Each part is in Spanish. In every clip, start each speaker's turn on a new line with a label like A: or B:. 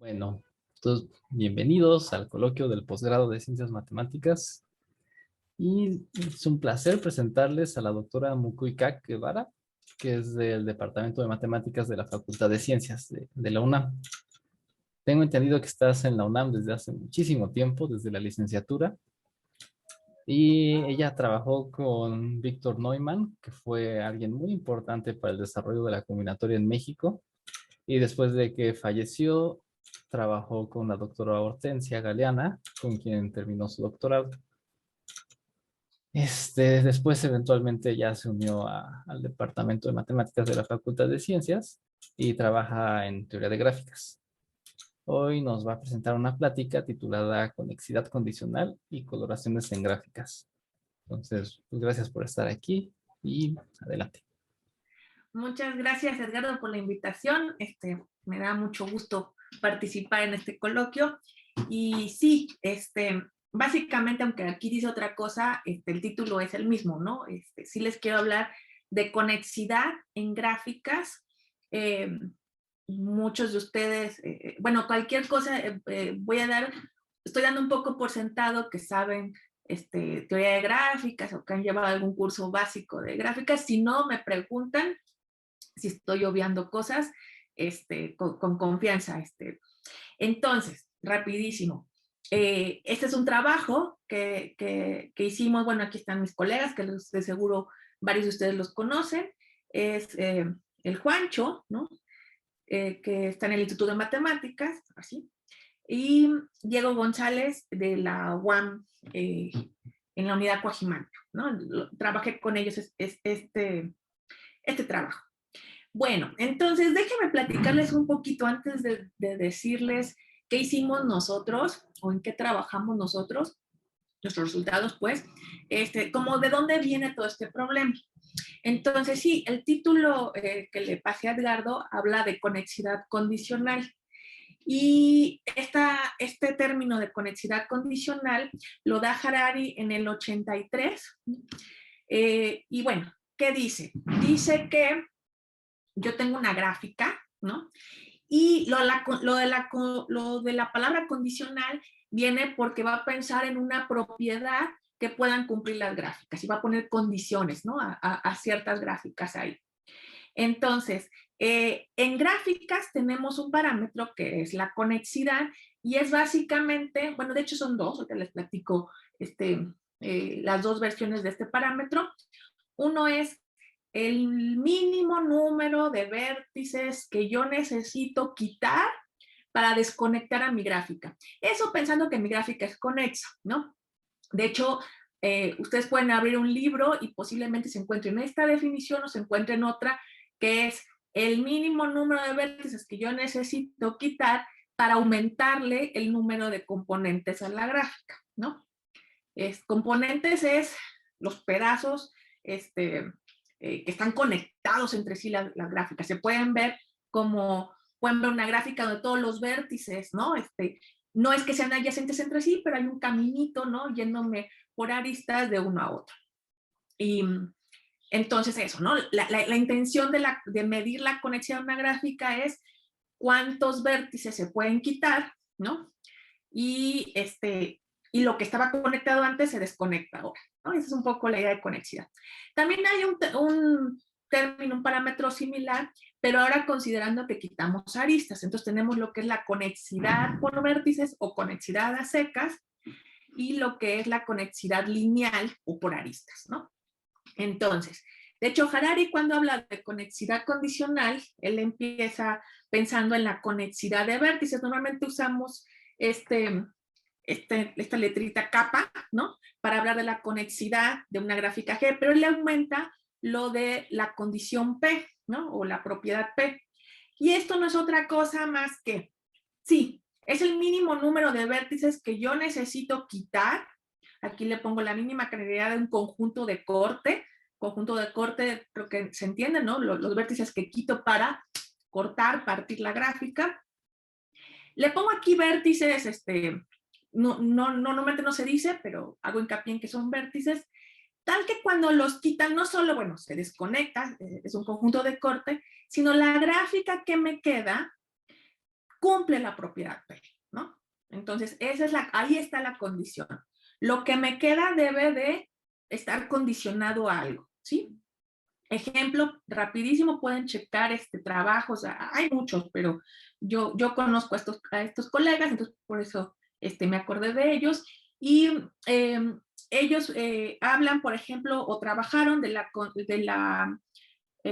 A: Bueno, entonces, bienvenidos al coloquio del posgrado de Ciencias Matemáticas. Y es un placer presentarles a la doctora Mukuikak Guevara, que es del Departamento de Matemáticas de la Facultad de Ciencias de la UNAM. Tengo entendido que estás en la UNAM desde hace muchísimo tiempo, desde la licenciatura, y ella trabajó con Víctor Neumann, que fue alguien muy importante para el desarrollo de la combinatoria en México. Y después de que falleció, trabajó con la doctora Hortensia Galeana, con quien terminó su doctorado. Después eventualmente ya se unió al Departamento de Matemáticas de la Facultad de Ciencias y trabaja en teoría de gráficas. Hoy nos va a presentar una plática titulada Conexidad condicional y coloraciones en gráficas. Entonces, pues gracias por estar aquí y adelante.
B: Muchas gracias, Edgardo, por la invitación. Me da mucho gusto participar en este coloquio. Y sí, básicamente, aunque aquí dice otra cosa, el título es el mismo, ¿no? Sí les quiero hablar de conexidad en gráficas. Muchos de ustedes, bueno, cualquier cosa estoy dando un poco por sentado que saben teoría de gráficas o que han llevado algún curso básico de gráficas. Si no, me preguntan si estoy obviando cosas, con confianza. Entonces, rapidísimo. Este es un trabajo que hicimos, bueno, aquí están mis colegas, que de seguro varios de ustedes los conocen. Es el Juancho, ¿no? Que está en el Instituto de Matemáticas, así. Y Diego González de la UAM, en la unidad Coajimalpa, ¿no? Trabajé con ellos este trabajo. Bueno, entonces déjenme platicarles un poquito antes de decirles qué hicimos nosotros o en qué trabajamos nosotros, nuestros resultados, pues, como de dónde viene todo este problema. Entonces, sí, el título que le pasé a Edgardo habla de conexidad condicional. Y este término de conexidad condicional lo da Harari en el 83. Y bueno, ¿qué dice? Dice que yo tengo una gráfica, ¿no? Y lo de la palabra condicional viene porque va a pensar en una propiedad que puedan cumplir las gráficas y va a poner condiciones, ¿no? A ciertas gráficas ahí. Entonces, en gráficas tenemos un parámetro que es la conexidad y es básicamente, bueno, de hecho son dos, ahorita les platico las dos versiones de este parámetro. Uno es el mínimo número de vértices que yo necesito quitar para desconectar a mi gráfica. Eso pensando que mi gráfica es conexa, ¿no? De hecho, ustedes pueden abrir un libro y posiblemente se encuentren esta definición o se encuentren otra, que es el mínimo número de vértices que yo necesito quitar para aumentarle el número de componentes a la gráfica, ¿no? Componentes es los pedazos que están conectados entre sí las gráficas. Se pueden ver como, pueden ver una gráfica donde todos los vértices, ¿no? No es que sean adyacentes entre sí, pero hay un caminito, ¿no? Yéndome por aristas de uno a otro. Y entonces eso, ¿no? La intención de medir la conexión a una gráfica es cuántos vértices se pueden quitar, ¿no? Y y lo que estaba conectado antes se desconecta ahora, ¿no? Esa es un poco la idea de conexidad. También hay un término, un parámetro similar, pero ahora considerando que quitamos aristas. Entonces tenemos lo que es la conexidad por vértices o conexidad a secas y lo que es la conexidad lineal o por aristas, ¿no? Entonces, de hecho, Harari cuando habla de conexidad condicional, él empieza pensando en la conexidad de vértices. Normalmente usamos esta letrita kappa, ¿no? Para hablar de la conexidad de una gráfica G, pero él le aumenta lo de la condición P, ¿no? O la propiedad P. Y esto no es otra cosa más que, sí, es el mínimo número de vértices que yo necesito quitar. Aquí le pongo la mínima cantidad de un conjunto de corte. Conjunto de corte, creo que se entiende, ¿no? Los vértices que quito para cortar, partir la gráfica. Le pongo aquí vértices, normalmente no se dice, pero hago hincapié en que son vértices, tal que cuando los quitan, no solo, bueno, se desconecta, es un conjunto de corte, sino la gráfica que me queda cumple la propiedad P, ¿no? Entonces, ahí está la condición. Lo que me queda debe de estar condicionado a algo, ¿sí? Ejemplo, rapidísimo, pueden checar trabajos, hay muchos, pero yo conozco a estos colegas, entonces por eso me acordé de ellos, y ellos hablan, por ejemplo, o trabajaron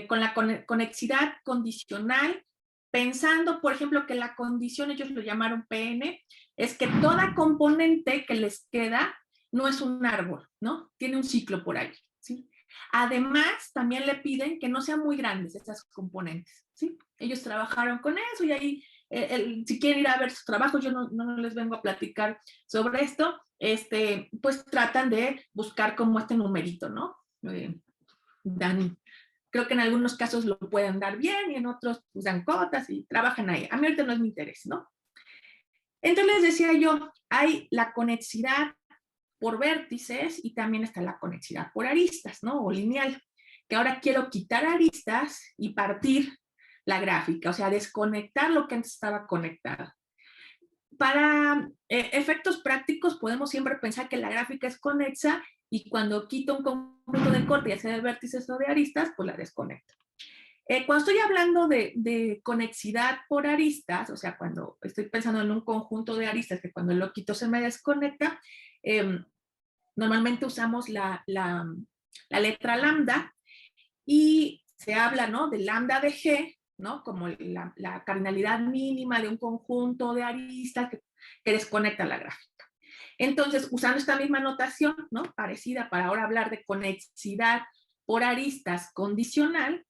B: con la conexidad condicional, pensando, por ejemplo, que la condición, ellos lo llamaron PN, es que toda componente que les queda no es un árbol, ¿no? Tiene un ciclo por ahí, ¿sí? Además, también le piden que no sean muy grandes esas componentes, ¿sí? Ellos trabajaron con eso y ahí, si quieren ir a ver sus trabajos, yo no les vengo a platicar sobre esto, pues tratan de buscar como este numerito, ¿no? Creo que en algunos casos lo pueden dar bien y en otros pues, dan cotas y trabajan ahí. A mí ahorita no es mi interés, ¿no? Entonces les decía yo, hay la conexidad por vértices y también está la conexidad por aristas, ¿no? O lineal, que ahora quiero quitar aristas y partir la gráfica, o sea, desconectar lo que antes estaba conectado. Para efectos prácticos podemos siempre pensar que la gráfica es conexa y cuando quito un conjunto de corte, ya sea de vértices o de aristas, pues la desconecto. Cuando estoy hablando de conexidad por aristas, o sea, cuando estoy pensando en un conjunto de aristas que cuando lo quito se me desconecta, normalmente usamos la letra lambda y se habla, ¿no? De lambda de G, ¿no? Como la cardinalidad mínima de un conjunto de aristas que desconecta la gráfica. Entonces, usando esta misma notación, ¿no? Parecida para ahora hablar de conexidad por aristas condicional,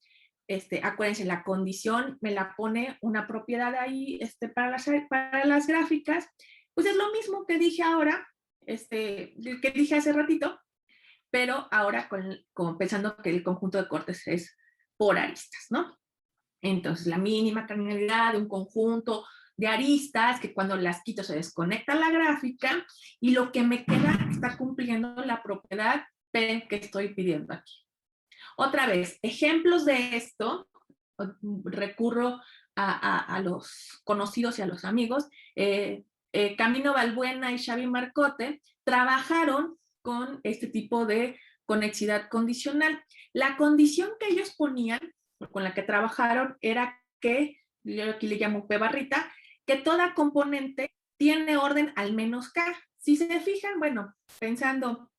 B: acuérdense, la condición me la pone una propiedad ahí para las gráficas, pues es lo mismo que dije ahora, que dije hace ratito, pero ahora pensando que el conjunto de cortes es por aristas, ¿no? Entonces, la mínima cardinalidad de un conjunto de aristas, que cuando las quito se desconecta la gráfica, y lo que me queda está cumpliendo la propiedad P que estoy pidiendo aquí. Otra vez, ejemplos de esto, recurro a los conocidos y a los amigos. Camino Balbuena y Xavi Marcote trabajaron con este tipo de conexidad condicional. La condición que ellos ponían, con la que trabajaron, era que, yo aquí le llamo P barrita, que toda componente tiene orden al menos K. Si se fijan, bueno, pensando,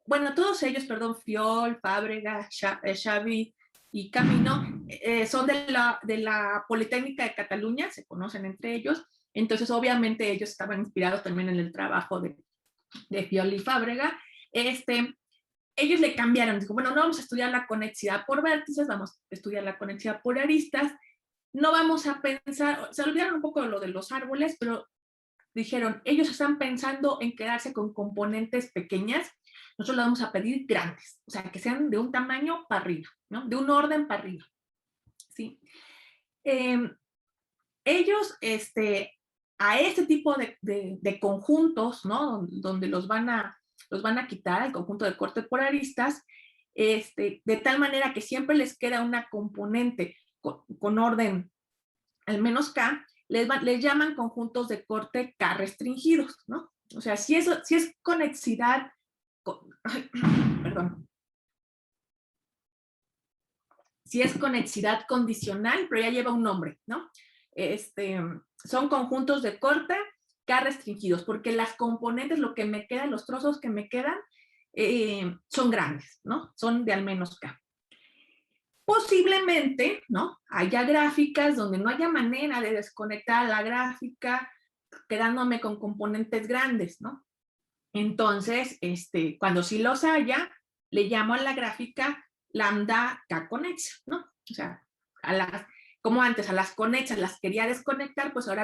B: bueno, todos ellos, perdón, Fiol, Fábrega, Xavi y Camino, son de la Politécnica de Cataluña, se conocen entre ellos, entonces obviamente ellos estaban inspirados también en el trabajo de Fiol y Fábrega. Ellos le cambiaron, dijo, bueno, no vamos a estudiar la conexidad por vértices, vamos a estudiar la conexidad por aristas, no vamos a pensar, se olvidaron un poco de lo de los árboles, pero dijeron, ellos están pensando en quedarse con componentes pequeñas, nosotros le vamos a pedir grandes, o sea, que sean de un tamaño para arriba, ¿no? De un orden para arriba, ¿sí? Ellos, a este tipo de conjuntos, ¿no? Donde los van a quitar, el conjunto de corte por aristas, de tal manera que siempre les queda una componente con orden al menos K, les llaman conjuntos de corte K restringidos, ¿no? O sea, si es conexidad, perdón, si es conexidad condicional, pero ya lleva un nombre, ¿no? Son conjuntos de corte K restringidos, porque las componentes, lo que me quedan, los trozos que me quedan, son grandes, ¿no? Son de al menos K. Posiblemente, ¿no? Haya gráficas donde no haya manera de desconectar la gráfica quedándome con componentes grandes, ¿no? Entonces, cuando sí los haya, le llamo a la gráfica lambda K conexa, ¿no? O sea, como antes, a las conexas las quería desconectar, pues ahora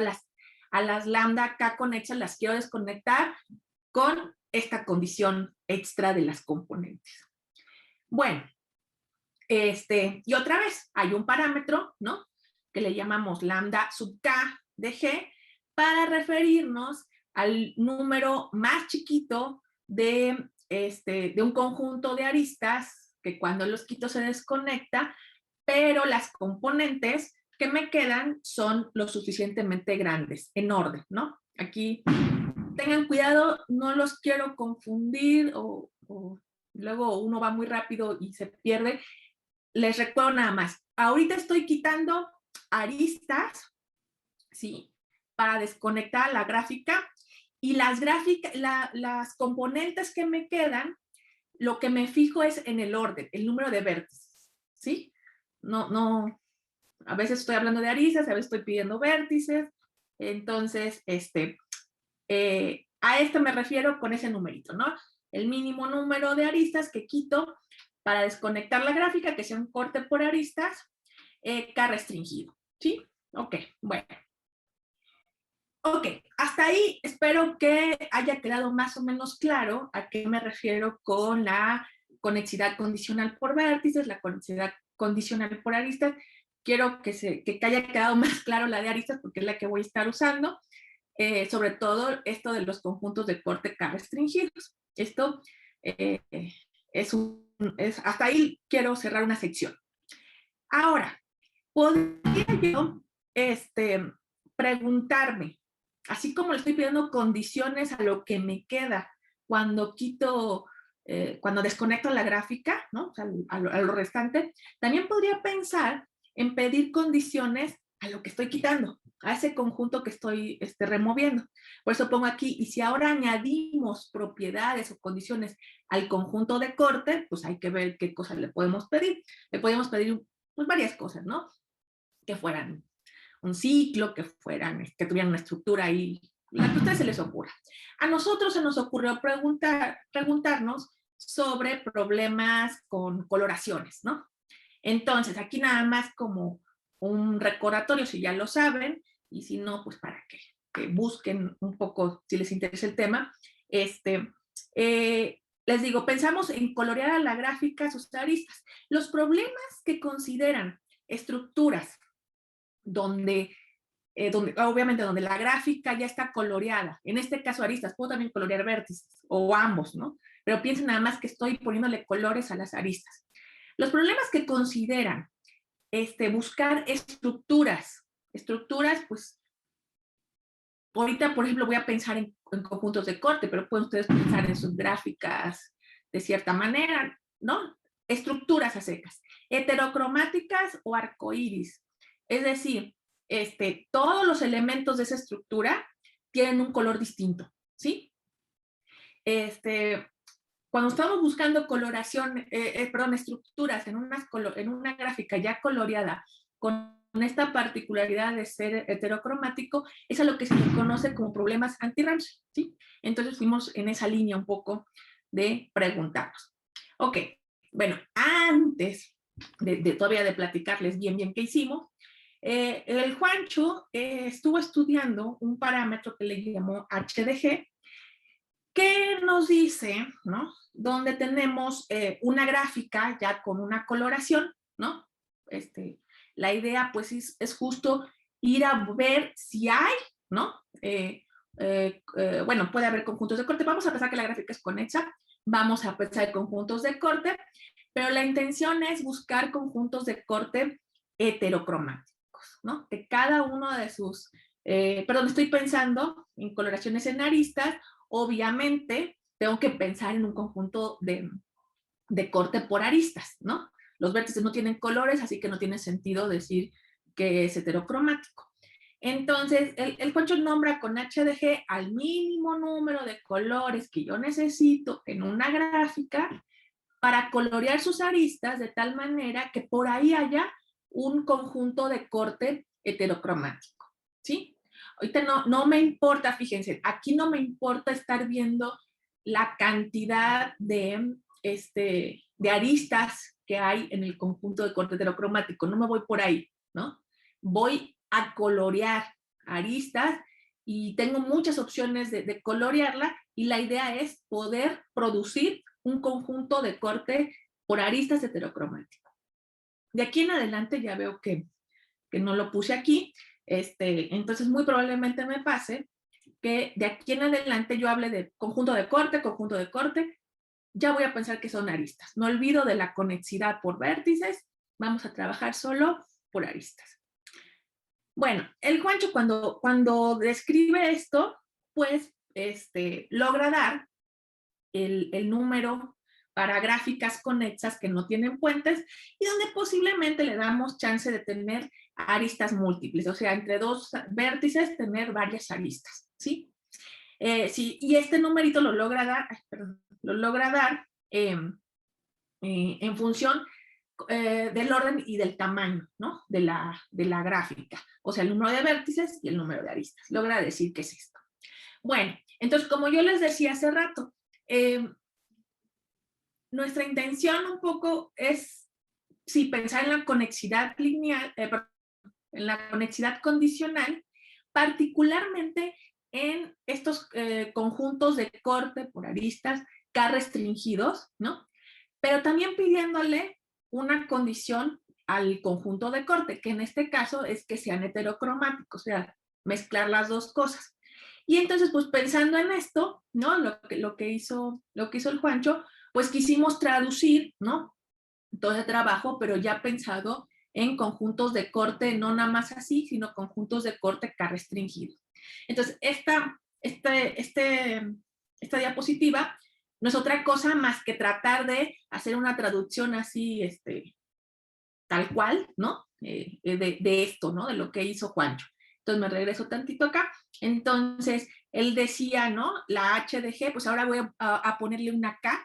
B: a las lambda K conexas las quiero desconectar con esta condición extra de las componentes. Bueno, y otra vez, hay un parámetro, ¿no? Que le llamamos lambda sub K de G para referirnos al número más chiquito de un conjunto de aristas que cuando los quito se desconecta, pero las componentes que me quedan son lo suficientemente grandes, en orden, ¿no? Aquí, tengan cuidado, no los quiero confundir o luego uno va muy rápido y se pierde. Les recuerdo nada más, ahorita estoy quitando aristas, ¿sí? Para desconectar la gráfica y las componentes que me quedan, lo que me fijo es en el orden, el número de vértices, ¿sí? No, a veces estoy hablando de aristas, a veces estoy pidiendo vértices, entonces, a esto me refiero con ese numerito, ¿no? El mínimo número de aristas que quito para desconectar la gráfica, que sea un corte por aristas, K restringido, ¿sí? Ok, bueno. Ok, hasta ahí espero que haya quedado más o menos claro a qué me refiero con la conexidad condicional por vértices, la conexidad condicional por aristas. Quiero que haya quedado más claro la de aristas porque es la que voy a estar usando, sobre todo esto de los conjuntos de corte K restringidos. Esto hasta ahí quiero cerrar una sección. Ahora, podría yo preguntarme, así como le estoy pidiendo condiciones a lo que me queda cuando quito, cuando desconecto la gráfica, ¿no? O sea, a lo restante, también podría pensar en pedir condiciones a lo que estoy quitando, a ese conjunto que estoy removiendo. Por eso pongo aquí, y si ahora añadimos propiedades o condiciones al conjunto de corte, pues hay que ver qué cosas le podemos pedir. Le podemos pedir pues, varias cosas, ¿no? Que fueran un ciclo, que que tuvieran una estructura ahí, la que a ustedes se les ocurra. A nosotros se nos ocurrió preguntarnos sobre problemas con coloraciones, ¿no? Entonces, aquí nada más como un recordatorio, si ya lo saben, y si no, pues para que busquen un poco, si les interesa el tema. Les digo, pensamos en colorear a la gráfica sus aristas. Los problemas que consideran estructuras donde obviamente donde la gráfica ya está coloreada, en este caso aristas, puedo también colorear vértices, o ambos, ¿no? Pero piensen nada más que estoy poniéndole colores a las aristas. Los problemas que consideran buscar estructuras, pues, ahorita, por ejemplo, voy a pensar en conjuntos de corte, pero pueden ustedes pensar en sus gráficas de cierta manera, ¿no? Estructuras a secas, heterocromáticas o arcoíris. Es decir, todos los elementos de esa estructura tienen un color distinto, ¿sí? Cuando estamos buscando coloración, estructuras en una gráfica ya coloreada con esta particularidad de ser heterocromático, es a lo que se le conoce como problemas anti-Ramsey, ¿sí? Entonces fuimos en esa línea un poco de preguntarnos. Ok, bueno, antes todavía de platicarles bien qué hicimos, el Juancho estuvo estudiando un parámetro que le llamó HDG, que nos dice, ¿no? Donde tenemos una gráfica ya con una coloración, ¿no? La idea, pues, es justo ir a ver si hay, ¿no? Bueno, puede haber conjuntos de corte. Vamos a pensar que la gráfica es conexa. Vamos a pensar en conjuntos de corte, pero la intención es buscar conjuntos de corte heterocromáticos, ¿no? De cada uno de sus, estoy pensando en coloraciones en aristas. Obviamente, tengo que pensar en un conjunto de corte por aristas, ¿no? Los vértices no tienen colores, así que no tiene sentido decir que es heterocromático. Entonces, el Juancho nombra con HDG al mínimo número de colores que yo necesito en una gráfica para colorear sus aristas de tal manera que por ahí haya un conjunto de corte heterocromático, ¿sí? Ahorita no me importa, fíjense, aquí no me importa estar viendo la cantidad de aristas que hay en el conjunto de corte heterocromático, no me voy por ahí, ¿no? Voy a colorear aristas y tengo muchas opciones de colorearla y la idea es poder producir un conjunto de corte por aristas heterocromático. De aquí en adelante ya veo que no lo puse aquí, entonces muy probablemente me pase que de aquí en adelante yo hable de conjunto de corte, ya voy a pensar que son aristas. No olvido de la conexidad por vértices, vamos a trabajar solo por aristas. Bueno, el Juancho cuando describe esto, pues logra dar el número para gráficas conexas que no tienen puentes y donde posiblemente le damos chance de tener aristas múltiples, o sea, entre dos vértices tener varias aristas, ¿sí? Sí, y este numerito lo logra dar, en función del orden y del tamaño, ¿no? De la gráfica, o sea, el número de vértices y el número de aristas. Logra decir qué es esto. Bueno, entonces, como yo les decía hace rato, nuestra intención un poco es, sí, pensar en la conexidad lineal, en la conexidad condicional, particularmente en estos conjuntos de corte por aristas K restringidos, ¿no? Pero también pidiéndole una condición al conjunto de corte, que en este caso es que sean heterocromáticos, o sea, mezclar las dos cosas. Y entonces, pues pensando en esto, ¿no? Lo que hizo el Juancho, pues quisimos traducir, ¿no? Todo el trabajo, pero ya pensado en conjuntos de corte, no nada más así, sino conjuntos de corte K restringido. Entonces, esta diapositiva no es otra cosa más que tratar de hacer una traducción así, tal cual, ¿no? De esto, ¿no? De lo que hizo Juancho. Entonces me regreso tantito acá. Entonces, él decía, ¿no? La H de G, pues ahora voy a ponerle una K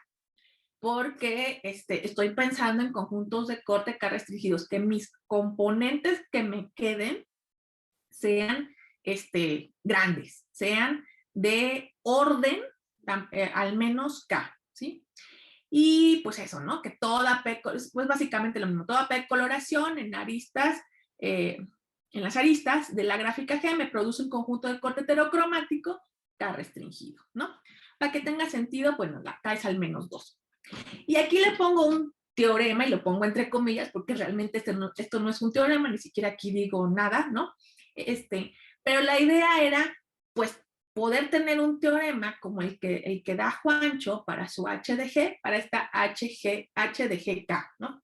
B: porque estoy pensando en conjuntos de corte K restringidos, que mis componentes que me queden sean grandes, sean de orden al menos K, ¿sí? Y pues eso, ¿no? Que toda P, pues básicamente lo mismo, toda P coloración en aristas, en las aristas de la gráfica G me produce un conjunto de corte heterocromático K restringido, ¿no? Para que tenga sentido, bueno, la K es al menos 2. Y aquí le pongo un teorema, y lo pongo entre comillas, porque realmente esto no es un teorema, ni siquiera aquí digo nada, ¿no? Pero la idea era, pues, poder tener un teorema como el que da Juancho para su H de G, para esta H de GK, ¿no?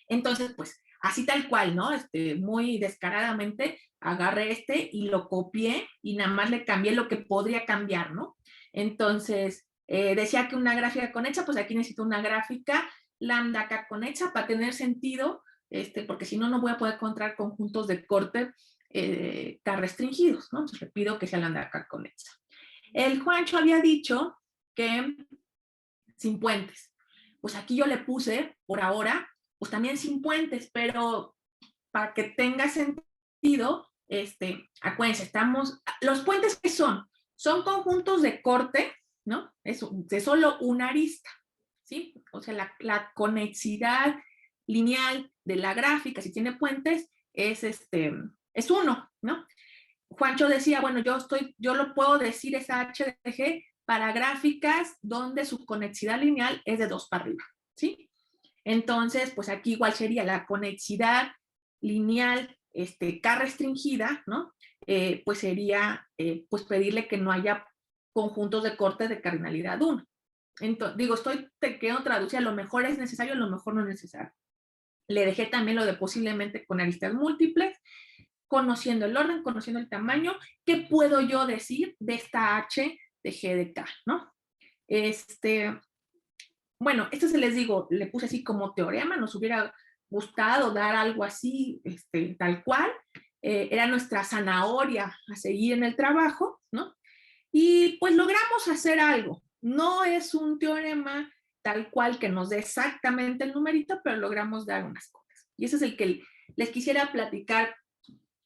B: Entonces, pues, así tal cual, ¿no? Muy descaradamente agarré y lo copié y nada más le cambié lo que podría cambiar, ¿no? Entonces, decía que una gráfica conexa, pues aquí necesito una gráfica lambda K conexa para tener sentido, porque si no, no voy a poder encontrar conjuntos de corte K restringidos, ¿no? Entonces le pido que sea lambda K conexa. El Juancho había dicho que sin puentes. Pues aquí yo le puse, por ahora, pues también sin puentes, pero para que tenga sentido, acuérdense, los puentes ¿qué son? Son conjuntos de corte, ¿no? Es de solo una arista, ¿sí? O sea, la conexidad lineal de la gráfica, si tiene puentes, es uno, ¿no? Juancho decía, bueno, yo lo puedo decir esa H de G para gráficas donde su conexidad lineal es de 2 para arriba, ¿sí? Entonces, pues aquí igual sería la conexidad lineal K restringida, ¿no? Pues sería, pues pedirle que no haya conjuntos de corte de cardinalidad 1. Entonces, digo, queriendo traducir, a lo mejor es necesario, a lo mejor no es necesario. Le dejé también lo de posiblemente con aristas múltiples, conociendo el orden, conociendo el tamaño, ¿qué puedo yo decir de esta H de G de K, ¿no? Bueno, esto se les digo, le puse así como teorema, nos hubiera gustado dar algo así, tal cual, era nuestra zanahoria a seguir en el trabajo, ¿no? Y pues logramos hacer algo, no es un teorema tal cual que nos dé exactamente el numerito, pero logramos dar unas cosas. Y ese es el que les quisiera platicar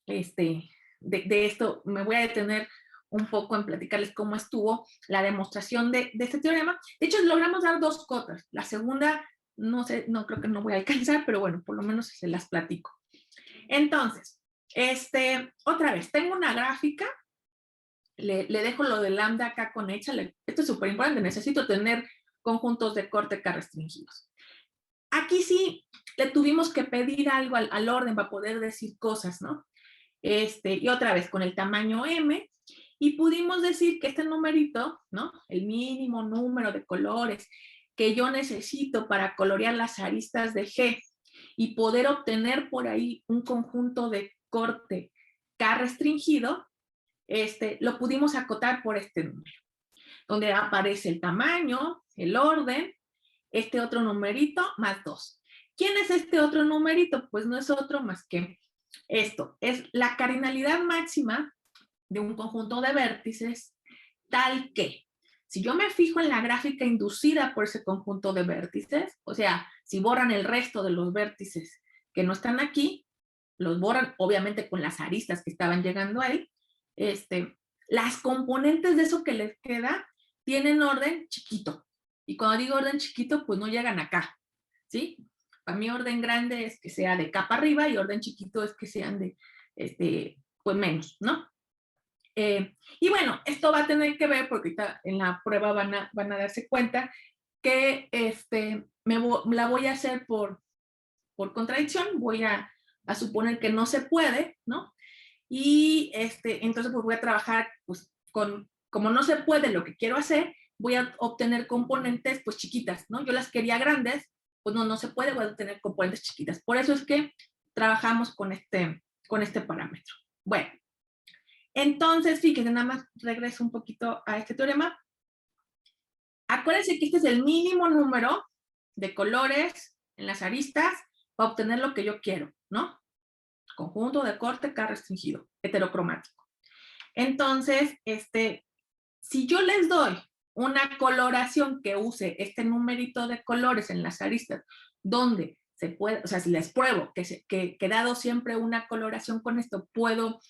B: de esto. Me voy a detener un poco en platicarles cómo estuvo la demostración de este teorema. De hecho, logramos dar 2 cotas. La segunda, no sé, no creo que no voy a alcanzar, pero bueno, por lo menos se las platico. Entonces, otra vez, tengo una gráfica, le dejo lo de lambda K conexa, esto es súper importante, necesito tener conjuntos de corte K restringidos. Aquí sí le tuvimos que pedir algo al orden para poder decir cosas, ¿no? Y otra vez con el tamaño M, y pudimos decir que este numerito, ¿no? El mínimo número de colores que yo necesito para colorear las aristas de G y poder obtener por ahí un conjunto de corte K restringido, lo pudimos acotar por este número, donde aparece el tamaño, el orden, este otro numerito más 2. ¿Quién es este otro numerito? Pues no es otro más que esto. Es la cardinalidad máxima de un conjunto de vértices tal que, si yo me fijo en la gráfica inducida por ese conjunto de vértices, o sea, si borran el resto de los vértices que no están aquí, los borran obviamente con las aristas que estaban llegando a él, las componentes de eso que les queda tienen orden chiquito. Y cuando digo orden chiquito, pues no llegan acá, ¿sí? Para mí orden grande es que sea de K para arriba y orden chiquito es que sean de, pues menos, ¿no? Y bueno, esto va a tener que ver, porque ahorita en la prueba van a darse cuenta que la voy a hacer por contradicción, voy a suponer que no se puede, ¿no? Y entonces pues voy a trabajar pues como no se puede lo que quiero hacer, voy a obtener componentes pues chiquitas, ¿no? Yo las quería grandes, pues no se puede, voy a obtener componentes chiquitas. Por eso es que trabajamos con este parámetro. Bueno, entonces fíjense, nada más regreso un poquito a este teorema. Acuérdense que este es el mínimo número de colores en las aristas para obtener lo que yo quiero, ¿no? Conjunto de corte K restringido, heterocromático. Entonces, si yo les doy una coloración que use este numerito de colores en las aristas, donde se puede, o sea, si les pruebo que dado siempre una coloración con esto, puedo,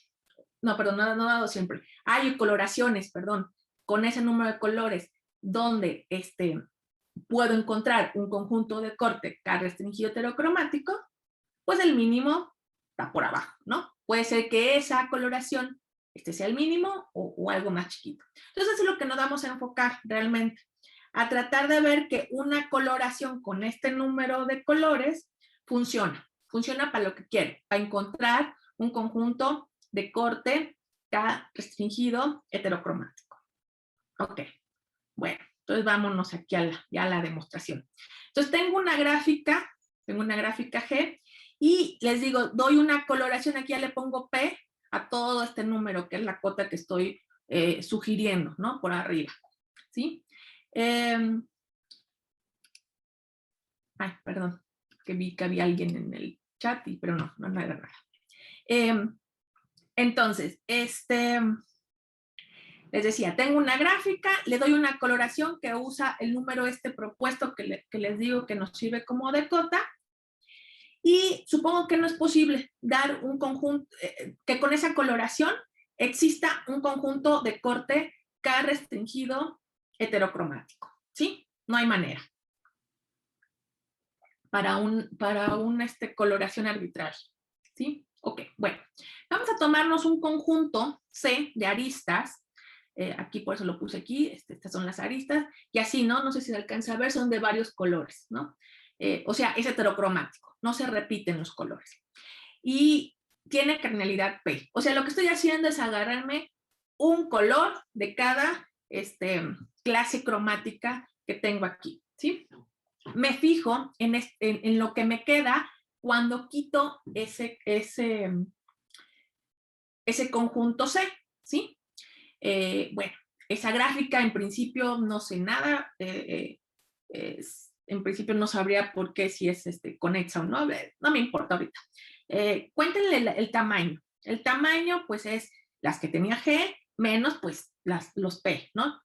B: no, perdón, no dado siempre, hay coloraciones, perdón, con ese número de colores, donde puedo encontrar un conjunto de corte K restringido heterocromático, pues el mínimo está por abajo, ¿no? Puede ser que esa coloración sea el mínimo o algo más chiquito. Entonces, eso es lo que nos vamos a enfocar realmente, a tratar de ver que una coloración con este número de colores funciona para lo que quiero, para encontrar un conjunto de corte K restringido heterocromático. Ok, bueno, entonces vámonos aquí a la demostración. Entonces tengo una gráfica G, y les digo, doy una coloración, aquí ya le pongo P a todo este número, que es la cota que estoy sugiriendo, ¿no? Por arriba, ¿sí? Ay, perdón, que vi que había alguien en el chat, pero no era nada. Entonces, les decía, tengo una gráfica, le doy una coloración que usa el número propuesto que les digo que nos sirve como de cota, y supongo que no es posible dar un conjunto, que con esa coloración exista un conjunto de corte K restringido heterocromático, ¿sí? No hay manera. Para una coloración arbitraria, ¿sí? Ok, bueno. Vamos a tomarnos un conjunto C de aristas. Aquí por eso lo puse aquí, estas son las aristas, y así, ¿no? No sé si se alcanza a ver, son de varios colores, ¿no? O sea, es heterocromático, no se repiten los colores. Y tiene cardinalidad P. O sea, lo que estoy haciendo es agarrarme un color de cada clase cromática que tengo aquí, ¿sí? Me fijo en lo que me queda cuando quito ese conjunto C, ¿sí? Bueno, esa gráfica en principio no sé nada, en principio no sabría por qué si es conexa o no, no me importa ahorita. Cuéntenle el tamaño. El tamaño pues es las que tenía G menos pues los P, ¿no?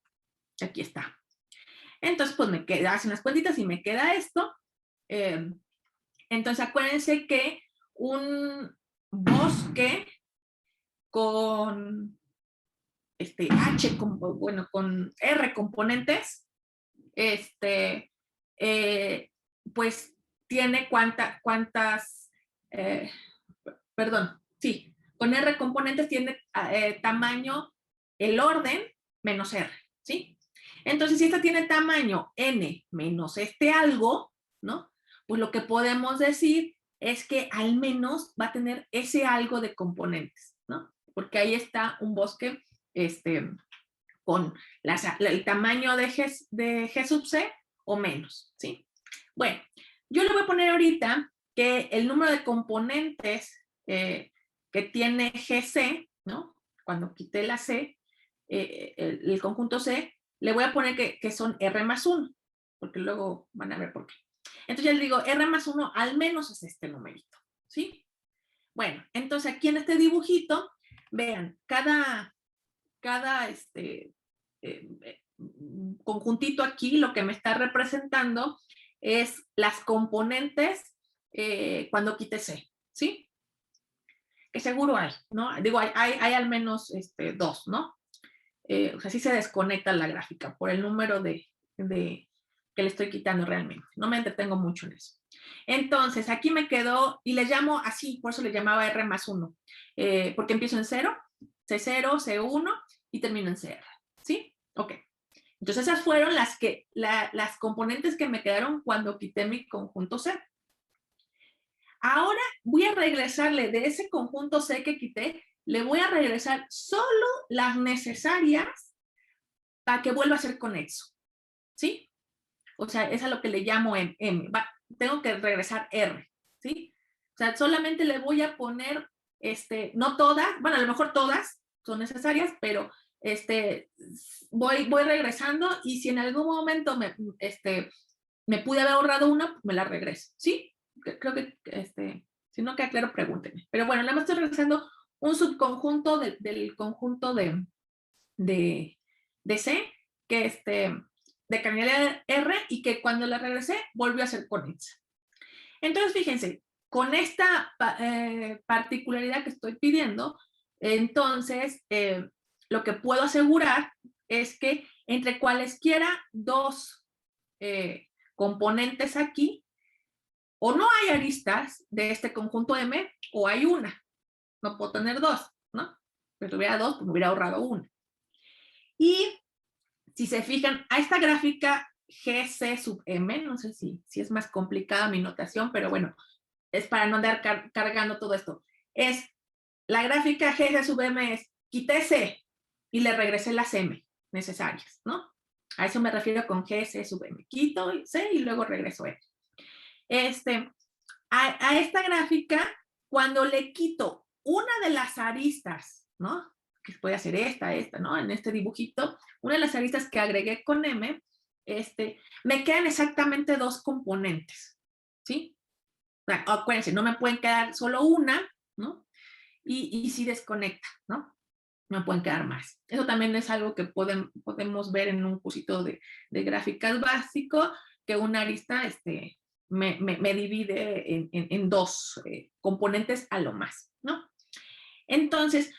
B: Aquí está. Entonces pues me queda, hacen las cuentitas y me queda esto. Entonces acuérdense que un bosque con H, con R componentes, pues tiene con R componentes tiene tamaño, el orden menos R, ¿sí? Entonces, si esta tiene tamaño n menos algo, ¿no? Pues lo que podemos decir es que al menos va a tener ese algo de componentes, ¿no? Porque ahí está un bosque con el tamaño de G sub C o menos, ¿sí? Bueno, yo le voy a poner ahorita que el número de componentes que tiene GC, ¿no? Cuando quité la C, el conjunto C, le voy a poner que son R más 1, porque luego van a ver por qué. Entonces ya les digo, R más 1 al menos es este numerito, ¿sí? Bueno, entonces aquí en este dibujito, vean, cada conjuntito aquí lo que me está representando es las componentes cuando quite C, ¿sí? Que seguro hay, ¿no? Digo, hay al menos dos, ¿no? O sea, sí se desconecta la gráfica por el número de que le estoy quitando realmente. No me entretengo mucho en eso. Entonces, aquí me quedó, y le llamo así, por eso le llamaba R más 1, porque empiezo en 0, C0, C1 y termino en CR, ¿sí? Ok. Entonces, esas fueron las componentes que me quedaron cuando quité mi conjunto C. Ahora voy a regresarle de ese conjunto C que quité, le voy a regresar solo las necesarias para que vuelva a ser conexo, ¿sí? O sea, es a lo que le llamo M. Tengo que regresar R, ¿sí? O sea, solamente le voy a poner, no todas, bueno, a lo mejor todas son necesarias, pero voy regresando y si en algún momento me pude haber ahorrado una, me la regreso, ¿sí? Creo que, si no queda claro, pregúntenme. Pero bueno, nada más estoy regresando un subconjunto del conjunto de C, que de cardinalidad R, y que cuando la regresé, volvió a ser conexa. Entonces, fíjense, con esta particularidad que estoy pidiendo, entonces, lo que puedo asegurar es que entre cualesquiera dos componentes aquí, o no hay aristas de este conjunto M, o hay una. No puedo tener dos, ¿no? Si tuviera dos, pues me hubiera ahorrado una. Y si se fijan, a esta gráfica GC sub M, no sé si es más complicada mi notación, pero bueno, es para no andar cargando todo esto. Es la gráfica GC sub M es quité C y le regresé las M necesarias, ¿no? A eso me refiero con GC sub M. Quito C y luego regreso M. A esta gráfica, cuando le quito una de las aristas, ¿no? Que puede ser esta, ¿no? En este dibujito, una de las aristas que agregué con M, me quedan exactamente dos componentes, ¿sí? Bueno, acuérdense, no me pueden quedar solo una, ¿no? Y si desconecta, ¿no? No pueden quedar más. Eso también es algo que podemos ver en un cursito de gráficas básico, que una arista me divide en dos componentes a lo más, ¿no? Entonces,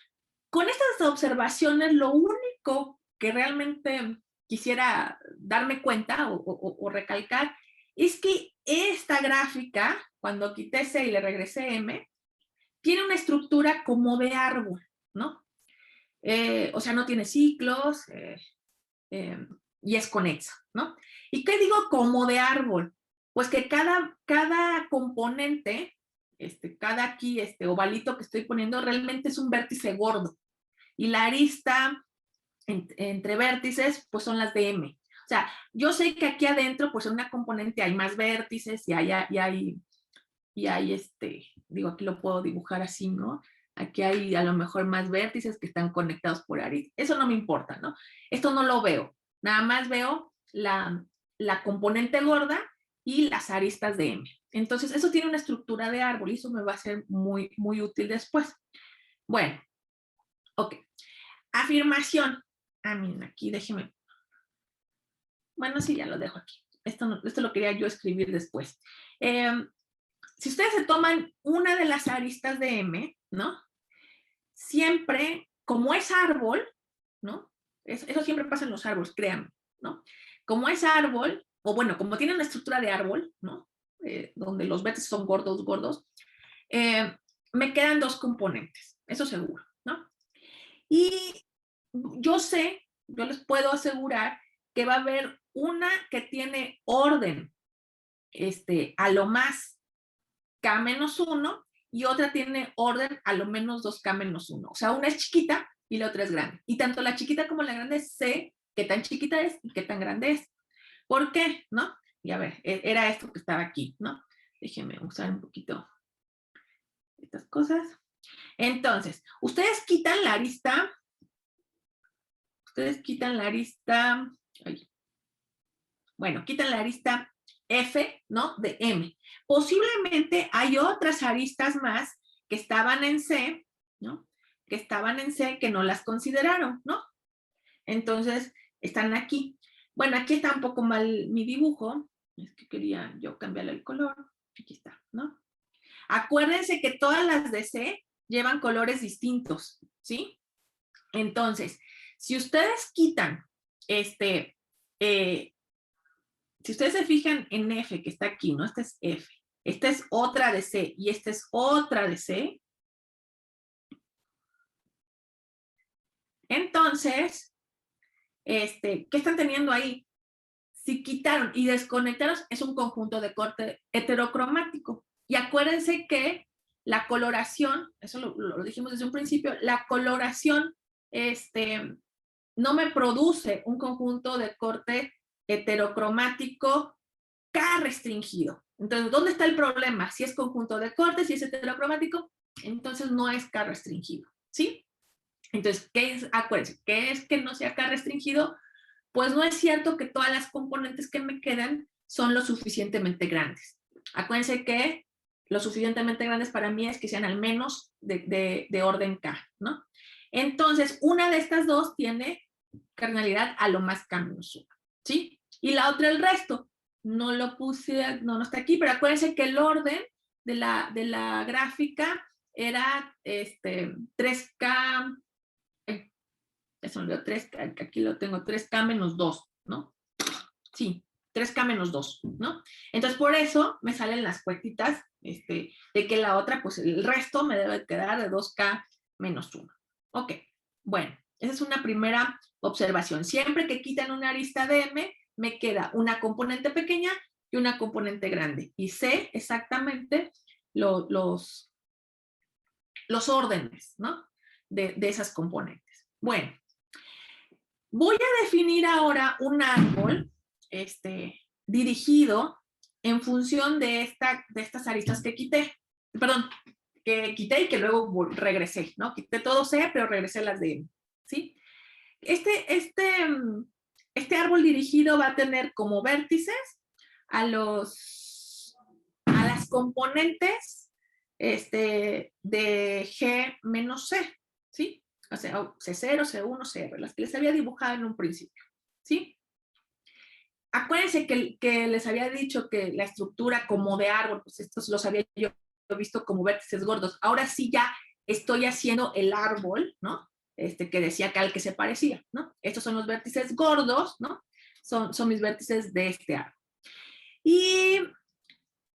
B: con estas observaciones, lo único que realmente quisiera darme cuenta o recalcar es que esta gráfica, cuando quité C y le regresé M, tiene una estructura como de árbol, ¿no? O sea, no tiene ciclos y es conexa, ¿no? ¿Y qué digo como de árbol? Pues que cada componente, cada aquí, ovalito que estoy poniendo, realmente es un vértice gordo. Y la arista entre vértices, pues son las de M. O sea, yo sé que aquí adentro, pues en una componente hay más vértices y hay digo, aquí lo puedo dibujar así, ¿no? Aquí hay a lo mejor más vértices que están conectados por aristas. Eso no me importa, ¿no? Esto no lo veo. Nada más veo la componente gorda y las aristas de M. Entonces, eso tiene una estructura de árbol y eso me va a ser muy, muy útil después. Bueno, ok. Afirmación. Miren, aquí déjenme. Bueno, sí, ya lo dejo aquí. Esto lo quería yo escribir después. Si ustedes se toman una de las aristas de M, ¿no? Siempre, como es árbol, ¿no? Eso siempre pasa en los árboles, créanme, ¿no? Como es árbol, o bueno, como tiene una estructura de árbol, ¿no? Donde los vértices son gordos, me quedan dos componentes, eso seguro, ¿no? Y yo les puedo asegurar que va a haber una que tiene orden, a lo más K-1 y otra tiene orden a lo menos 2K-1. O sea, una es chiquita y la otra es grande. Y tanto la chiquita como la grande sé qué tan chiquita es y qué tan grande es. ¿Por qué? ¿No? Y a ver, era esto que estaba aquí, ¿no? Déjenme usar un poquito estas cosas. Entonces, ustedes quitan la arista, ay, bueno, quitan la arista F, ¿no? De M. Posiblemente hay otras aristas más que estaban en C, ¿no? Que estaban en C que no las consideraron, ¿no? Entonces, están aquí. Bueno, aquí está un poco mal mi dibujo. Es que quería yo cambiarle el color. Aquí está, ¿no? Acuérdense que todas las de C llevan colores distintos, ¿sí? Entonces, si ustedes quitan si ustedes se fijan en F, que está aquí, ¿no? Esta es F. Esta es otra de C y esta es otra de C. Entonces, ¿qué están teniendo ahí? Si quitaron y desconectaron, es un conjunto de corte heterocromático. Y acuérdense que la coloración, eso lo dijimos desde un principio, la coloración no me produce un conjunto de corte heterocromático K restringido. Entonces, ¿dónde está el problema? Si es conjunto de corte, si es heterocromático, entonces no es K restringido, ¿sí? Entonces, ¿qué es? Acuérdense, ¿qué es que no sea K restringido? Pues no es cierto que todas las componentes que me quedan son lo suficientemente grandes. Acuérdense que lo suficientemente grandes para mí es que sean al menos de orden K, ¿no? Entonces, una de estas dos tiene cardinalidad a lo más K menos 1, ¿sí? Y la otra el resto. No lo puse, no está aquí, pero acuérdense que el orden de la gráfica era 3K, eso me olvidó, 3K, aquí lo tengo, 3K menos 2, ¿no? Sí, 3K menos 2, ¿no? Entonces, por eso me salen las cuetitas de que la otra, pues el resto me debe quedar de 2K menos 1. Ok, bueno, esa es una primera observación. Siempre que quitan una arista de M, me queda una componente pequeña y una componente grande. Y sé exactamente los órdenes, ¿no? De esas componentes. Bueno, voy a definir ahora un árbol dirigido en función de estas aristas que quité. Perdón, que quité y que luego regresé, ¿no? Quité todo C, pero regresé las de M, ¿sí? Este árbol dirigido va a tener como vértices a las componentes de G menos C, ¿sí? O sea, C0, C1, CR, las que les había dibujado en un principio, ¿sí? Acuérdense que les había dicho que la estructura como de árbol, pues estos los había yo visto como vértices gordos. Ahora sí ya estoy haciendo el árbol, ¿no? Que decía que al que se parecía, ¿no? Estos son los vértices gordos, ¿no? Son mis vértices de este árbol. Y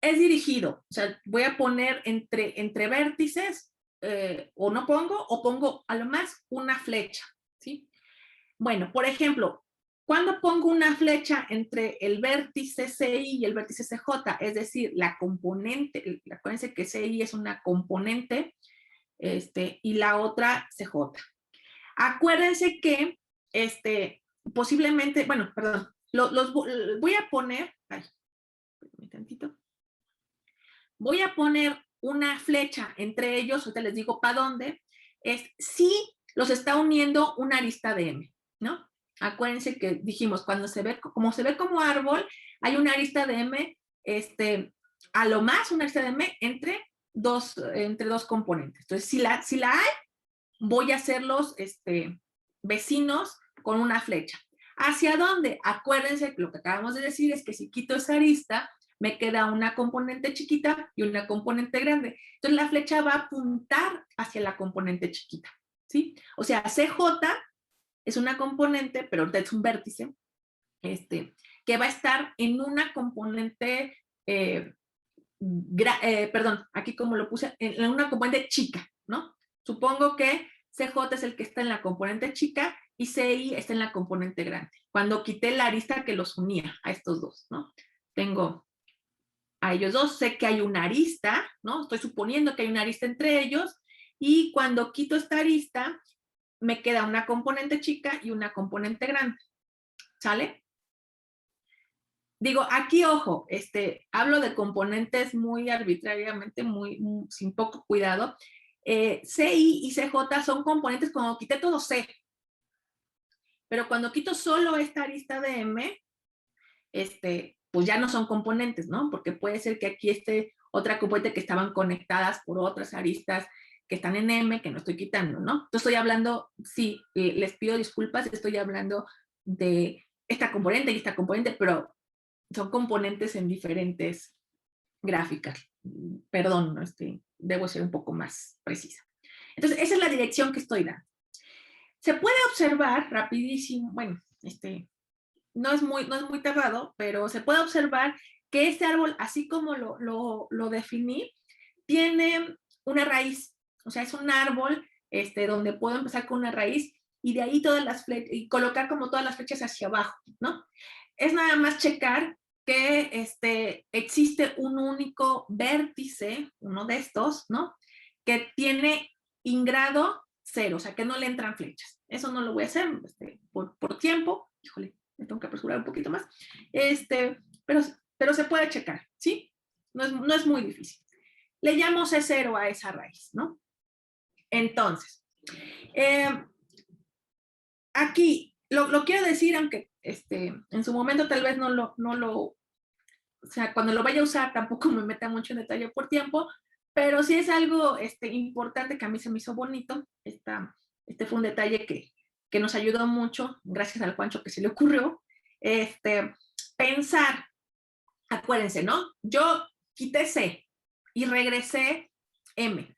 B: es dirigido, o sea, voy a poner entre vértices, o no pongo, o pongo a lo más una flecha, ¿sí? Bueno, por ejemplo, cuando pongo una flecha entre el vértice CI y el vértice CJ, es decir, la componente, acuérdense que CI es una componente, y la otra CJ. Acuérdense que, posiblemente, bueno, perdón, voy a poner, un tantito, voy a poner una flecha entre ellos, ahorita les digo para dónde, si los está uniendo una arista de M, ¿no? Acuérdense que dijimos, cuando como se ve como árbol, hay una arista de M, a lo más una arista de M entre dos componentes. Entonces, si la hay, voy a hacerlos vecinos con una flecha. ¿Hacia dónde? Acuérdense que lo que acabamos de decir es que si quito esa arista, me queda una componente chiquita y una componente grande. Entonces la flecha va a apuntar hacia la componente chiquita, ¿sí? O sea, CJ es una componente, pero ahorita es un vértice, que va a estar en una componente, perdón, aquí como lo puse, en una componente chica, ¿no? Supongo que CJ es el que está en la componente chica y CI está en la componente grande. Cuando quité la arista que los unía a estos dos, ¿no? Tengo a ellos dos, sé que hay una arista, ¿no? Estoy suponiendo que hay una arista entre ellos, y cuando quito esta arista, me queda una componente chica y una componente grande, ¿sale? Digo, aquí, ojo, hablo de componentes muy arbitrariamente, sin poco cuidado. CI y CJ son componentes cuando quité todo C. Pero cuando quito solo esta arista de M, pues ya no son componentes, ¿no? Porque puede ser que aquí esté otra componente que estaban conectadas por otras aristas que están en M, que no estoy quitando, ¿no? Entonces estoy hablando, sí, les pido disculpas, estoy hablando de esta componente y esta componente, pero son componentes en diferentes gráficas. Perdón, debo ser un poco más precisa. Entonces, esa es la dirección que estoy dando. Se puede observar rapidísimo, bueno, no es muy tardado, pero se puede observar que este árbol, así como lo definí, tiene una raíz. O sea, es un árbol donde puedo empezar con una raíz y de ahí todas las flechas, y colocar como todas las flechas hacia abajo, ¿no? Es nada más checar que existe un único vértice, uno de estos, ¿no? Que tiene ingrado 0, o sea, que no le entran flechas. Eso no lo voy a hacer por tiempo. Híjole, me tengo que apresurar un poquito más. Pero se puede checar, ¿sí? No es muy difícil. Le llamo C0 a esa raíz, ¿no? Entonces, aquí lo quiero decir, aunque en su momento tal vez no lo, o sea, cuando lo vaya a usar tampoco me meta mucho en detalle por tiempo, pero sí es algo importante que a mí se me hizo bonito. Fue un detalle que nos ayudó mucho, gracias al Juancho que se le ocurrió, pensar, acuérdense, ¿no? Yo quité C y regresé M,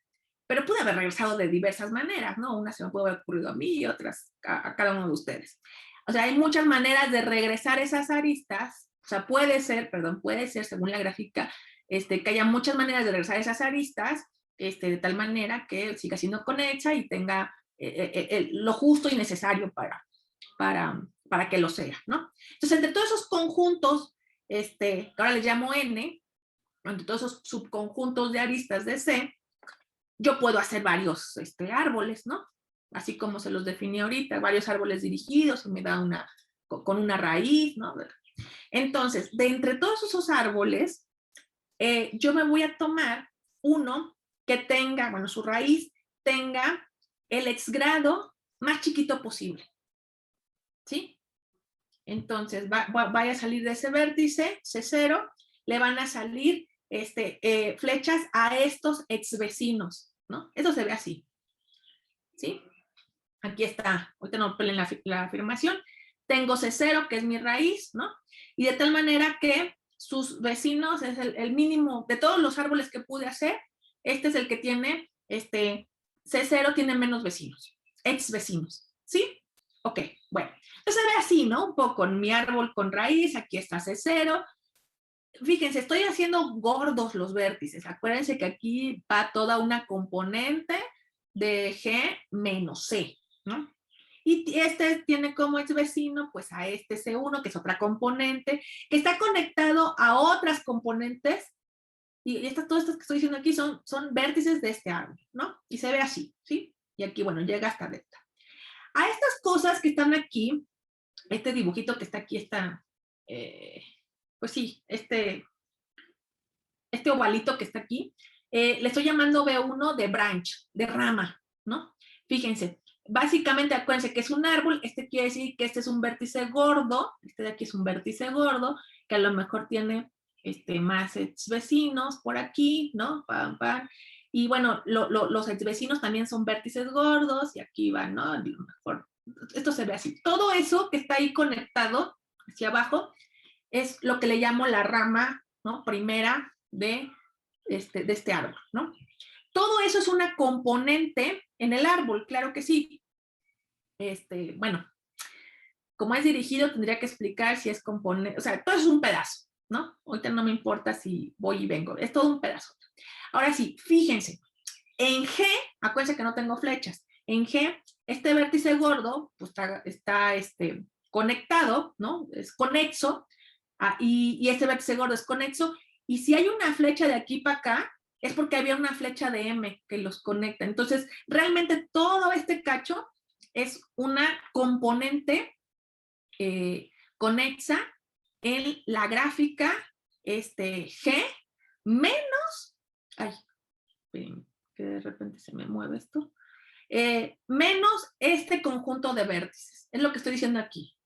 B: pero pude haber regresado de diversas maneras, ¿no? Una se me puede haber ocurrido a mí y otras a cada uno de ustedes. O sea, hay muchas maneras de regresar esas aristas. O sea, puede ser, según la gráfica, que haya muchas maneras de regresar esas aristas, de tal manera que siga siendo conexa y tenga lo justo y necesario para que lo sea, ¿no? Entonces, entre todos esos conjuntos, que ahora les llamo N, entre todos esos subconjuntos de aristas de C, yo puedo hacer varios árboles, ¿no? Así como se los definí ahorita, varios árboles dirigidos, y me da con una raíz, ¿no? Entonces, de entre todos esos árboles, yo me voy a tomar uno que tenga, bueno, su raíz tenga el exgrado más chiquito posible, ¿sí? Entonces, vaya a salir de ese vértice, C0, le van a salir flechas a estos exvecinos, ¿no? Eso se ve así, ¿sí? Aquí está, ahorita no peleen la afirmación. Tengo C0, que es mi raíz, ¿no? Y de tal manera que sus vecinos es el mínimo de todos los árboles que pude hacer. Este es el que tiene, C0 tiene menos vecinos, ex vecinos, ¿sí? Ok, bueno. Entonces se ve así, ¿no? Un poco con mi árbol con raíz, aquí está C0. Fíjense, estoy haciendo gordos los vértices. Acuérdense que aquí va toda una componente de G menos C, ¿no? Y tiene como ex vecino, pues a este C1, que es otra componente, que está conectado a otras componentes, y todas estas que estoy diciendo aquí son vértices de este árbol, ¿no? Y se ve así, ¿sí? Y aquí, bueno, llega hasta delta. A estas cosas que están aquí, este dibujito que está aquí, pues sí, este ovalito que está aquí, le estoy llamando B1 de branch, de rama, ¿no? Fíjense, básicamente acuérdense que es un árbol, quiere decir que este es un vértice gordo, este de aquí es un vértice gordo, que a lo mejor tiene más vecinos por aquí, ¿no? Pam, pam. Y bueno, los vecinos también son vértices gordos, y aquí van, ¿no? A lo mejor, esto se ve así. Todo eso que está ahí conectado hacia abajo es lo que le llamo la rama, ¿no? Primera de este árbol, ¿no? Todo eso es una componente en el árbol, claro que sí. Bueno, como es dirigido, tendría que explicar si es componente, o sea, todo es un pedazo, ¿no? Ahorita no me importa si voy y vengo, es todo un pedazo. Ahora sí, fíjense, en G, acuérdense que no tengo flechas, en G, este vértice gordo, pues está conectado, ¿no? Es conexo, y este vértice gordo es conexo, y si hay una flecha de aquí para acá, es porque había una flecha de M que los conecta. Entonces, realmente todo este cacho es una componente conexa en la gráfica G menos, ay, de repente se me mueve esto, menos este conjunto de vértices. Es lo que estoy diciendo aquí.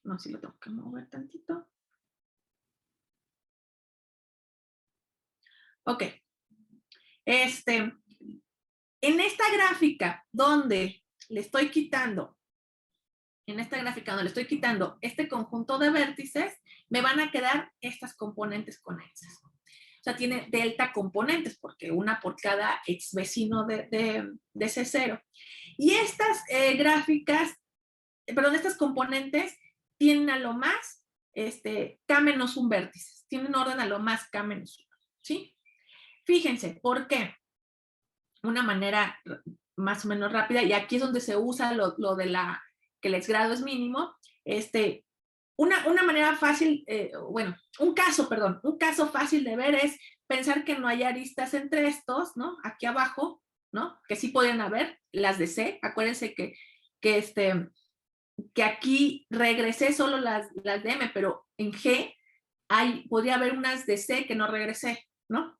B: No, si lo tengo que mover tantito. Ok. En esta gráfica donde le estoy quitando, este conjunto de vértices, me van a quedar estas componentes conexas. O sea, tiene delta componentes, porque una por cada ex vecino de C0. Y estas gráficas, perdón, estas componentes tienen a lo más K-1 vértices. Tienen orden a lo más K-1, ¿sí? Fíjense, ¿por qué? Una manera más o menos rápida, y aquí es donde se usa lo de que el exgrado es mínimo, una manera fácil, bueno, un caso fácil de ver es pensar que no hay aristas entre estos, ¿no? Aquí abajo, ¿no? Que sí podrían haber, las de C, acuérdense que aquí regresé solo las de M, pero en G podría haber unas de C que no regresé, ¿no?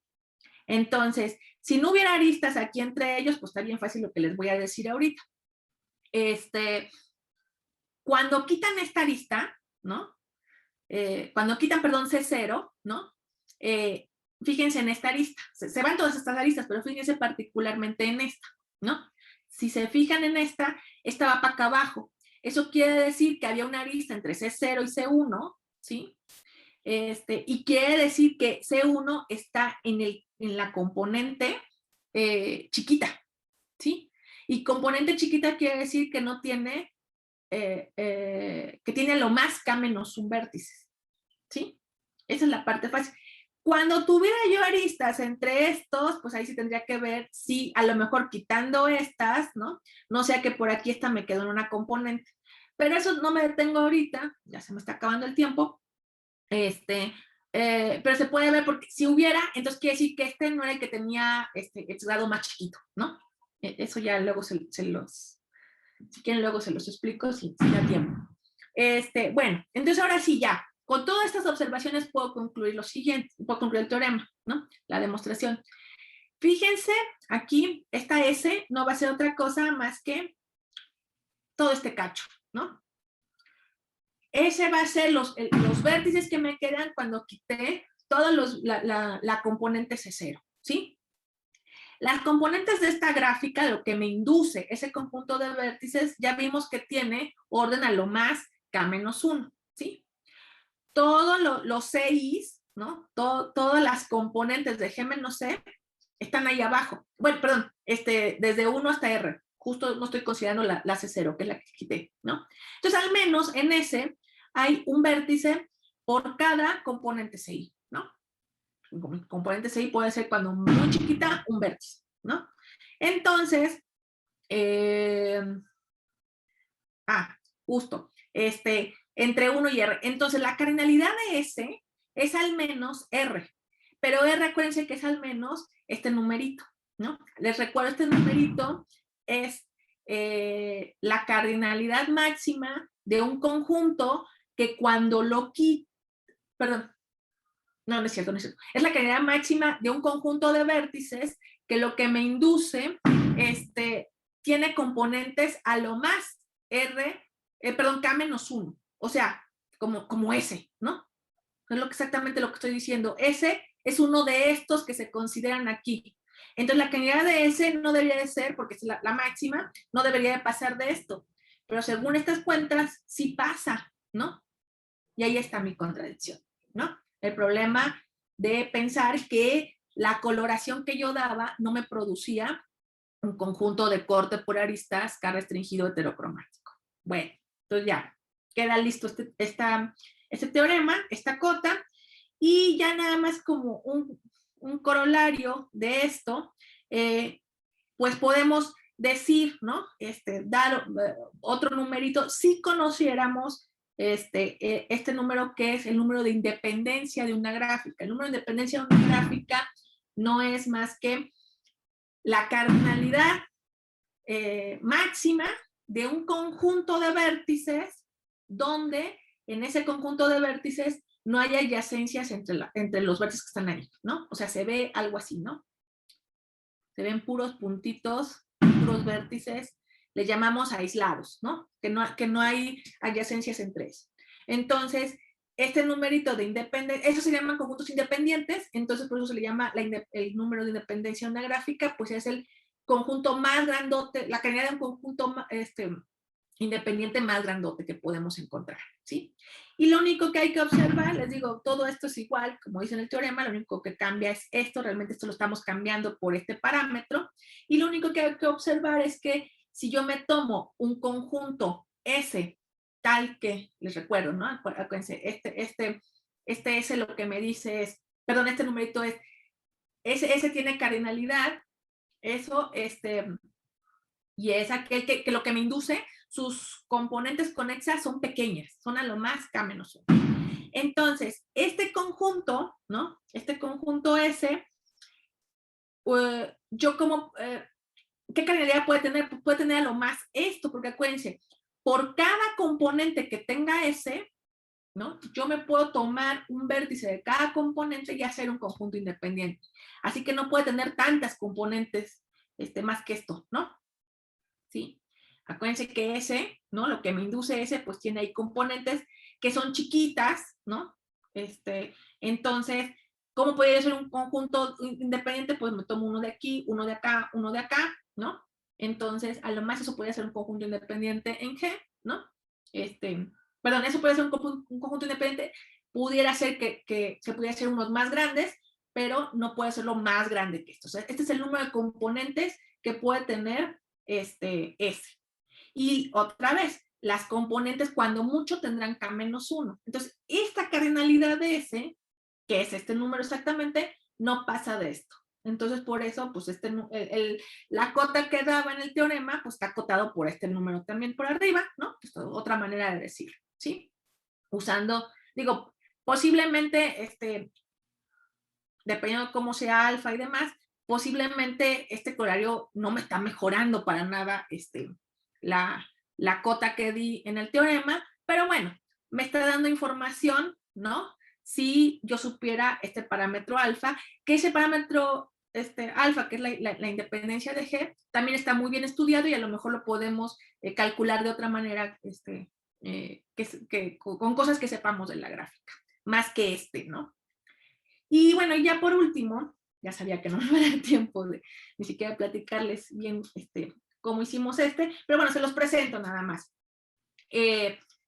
B: Entonces, si no hubiera aristas aquí entre ellos, pues está bien fácil lo que les voy a decir ahorita. Cuando quitan esta arista, ¿no? Cuando quitan, perdón, C0, ¿no? Fíjense en esta arista. Se van todas estas aristas, pero fíjense particularmente en esta, ¿no? Si se fijan en esta va para acá abajo. Eso quiere decir que había una arista entre C0 y C1, ¿sí? Y quiere decir que C1 está en la componente chiquita, ¿sí? Y componente chiquita quiere decir que no tiene, que tiene lo más K-1 vértices, ¿sí? Esa es la parte fácil. Cuando tuviera yo aristas entre estos, pues ahí sí tendría que ver si a lo mejor quitando estas, ¿no? No sea que por aquí esta me quedó en una componente. Pero eso no me detengo ahorita, ya se me está acabando el tiempo. Pero se puede ver porque si hubiera, entonces quiere decir que no era el que tenía exgrado más chiquito, ¿no? Eso ya luego si quieren luego se los explico si da tiempo. Bueno, entonces ahora sí ya, con todas estas observaciones puedo concluir lo siguiente, puedo concluir el teorema, ¿no? La demostración. Fíjense, aquí esta S no va a ser otra cosa más que todo este cacho, ¿no? Ese va a ser los vértices que me quedan cuando quité todos la componente C0, ¿sí? Las componentes de esta gráfica, lo que me induce ese conjunto de vértices, ya vimos que tiene orden a lo más K-1, ¿sí? Todos los CIs, ¿no? Todas las componentes de G-C están ahí abajo. Bueno, perdón, desde 1 hasta R. Justo no estoy considerando la C0, que es la que quité, ¿no? Entonces, al menos en ese hay un vértice por cada componente CI, ¿no? Un componente CI puede ser cuando muy chiquita, un vértice, ¿no? Entonces, justo, entre 1 y R. Entonces, la cardinalidad de S es al menos R, pero R, acuérdense que es al menos este numerito, ¿no? Les recuerdo, este numerito es la cardinalidad máxima de un conjunto que cuando lo quito, perdón, no es cierto, no es cierto. Es la cardinalidad máxima de un conjunto de vértices que lo que me induce, tiene componentes a lo más K-1, o sea, como S, ¿no? Es exactamente lo que estoy diciendo. S es uno de estos que se consideran aquí. Entonces, la cantidad de S no debería de ser, porque es la máxima, no debería de pasar de esto. Pero según estas cuentas, sí pasa, ¿no? Y ahí está mi contradicción, ¿no? El problema de pensar que la coloración que yo daba no me producía un conjunto de corte por aristas K restringido heterocromático. Bueno, entonces ya queda listo este teorema, esta cota, y ya nada más como un corolario de esto, pues podemos decir, ¿no? Dar otro numerito, si conociéramos este número que es el número de independencia de una gráfica. El número de independencia de una gráfica no es más que la cardinalidad máxima de un conjunto de vértices donde en ese conjunto de vértices no hay adyacencias entre los vértices que están ahí, ¿no? O sea, se ve algo así, ¿no? se ven puros puntitos, puros vértices, le llamamos aislados, ¿no? Que no hay adyacencias entre ellos. Entonces, este numerito de independencia, eso se llaman conjuntos independientes, entonces por eso se le llama el número de independencia en una gráfica, pues es el conjunto más grandote, la calidad de un conjunto independiente más grandote que podemos encontrar, ¿sí? Y lo único que hay que observar, les digo, todo esto es igual, como dice en el teorema, lo único que cambia es esto, realmente esto lo estamos cambiando por este parámetro, y lo único que hay que observar es que si yo me tomo un conjunto S, tal que, les recuerdo, ¿no? Acuérdense, este S lo que me dice es, perdón, este numerito es, ese tiene cardinalidad, eso, y es aquel que lo que me induce, sus componentes conexas son pequeñas, son a lo más K menos 1. Entonces, este conjunto, ¿no? Este conjunto S, yo como, ¿qué cardinalidad puede tener? Pues puede tener a lo más esto, porque acuérdense, por cada componente que tenga S, ¿no? Yo me puedo tomar un vértice de cada componente y hacer un conjunto independiente. Así que no puede tener tantas componentes más que esto, ¿no? ¿Sí? Acuérdense que S, ¿no? Lo que me induce S, pues tiene ahí componentes que son chiquitas, ¿no? Entonces, ¿cómo podría ser un conjunto independiente? Pues me tomo uno de aquí, uno de acá, ¿no? Entonces, a lo más eso podría ser un conjunto independiente en G, ¿no? Perdón, eso puede ser un conjunto independiente, pudiera ser que se pudiera ser unos más grandes, pero no puede ser lo más grande que esto. O sea, este es el número de componentes que puede tener S. Y otra vez, las componentes cuando mucho tendrán K-1. Entonces, esta cardinalidad de S, que es este número exactamente, no pasa de esto. Entonces, por eso, pues la cota que daba en el teorema, pues está acotado por este número también por arriba, ¿no? Pues, otra manera de decirlo, ¿sí? Usando, digo, posiblemente, dependiendo de cómo sea alfa y demás, posiblemente este corolario no me está mejorando para nada la cota que di en el teorema, pero bueno, me está dando información, ¿no? Si yo supiera este parámetro alfa, que ese parámetro alfa, que es la independencia de G, también está muy bien estudiado y a lo mejor lo podemos calcular de otra manera, con cosas que sepamos de la gráfica, más que ¿no? Y bueno, ya por último, ya sabía que no me iba a dar tiempo de ni siquiera platicarles bien cómo hicimos pero bueno, se los presento nada más.